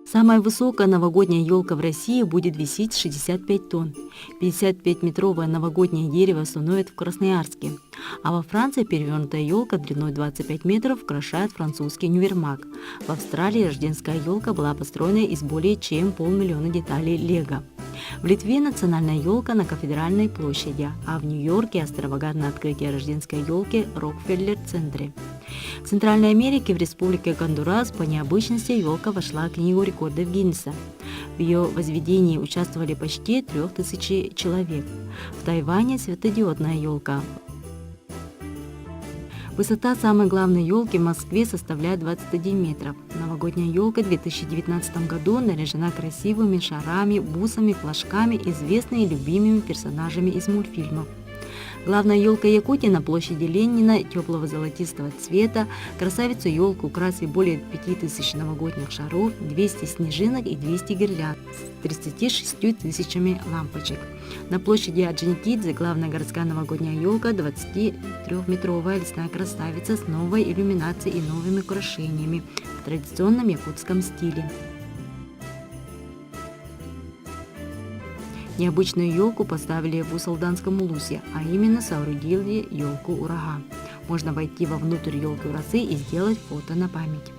Самая высокая новогодняя елка в России будет весить 65 тонн. 55-метровое новогоднее дерево установят в Красноярске. А во Франции перевернутая елка длиной 25 метров украшает французский универмаг. В Австралии рождественская елка была построена из более чем 500 000 деталей лего. В Литве национальная елка на Кафедральной площади, а в Нью-Йорке экстравагантное открытие рождественской елки в Рокфеллер-центре. В Центральной Америке, в республике Гондурас, по необычности елка вошла в книгу рекордов Гиннесса. В ее возведении участвовали почти 3000 человек. В Тайване светодиодная елка. Высота самой главной елки в Москве составляет 21 метров. Новогодняя елка в 2019 году наряжена красивыми шарами, бусами, флажками, известными и любимыми персонажами из мультфильмов. Главная елка Якутии на площади Ленина теплого золотистого цвета. Красавицу елку украсили более 5000 новогодних шаров, 200 снежинок и 200 гирлянд с 36 тысячами лампочек. На площади Орджоникидзе главная городская новогодняя елка, 23-метровая лесная красавица с новой иллюминацией и новыми украшениями в традиционном якутском стиле. Необычную елку поставили в Усалданском улусе, а именно соорудили елку-ураган. Можно войти вовнутрь елки-урасы и сделать фото на память.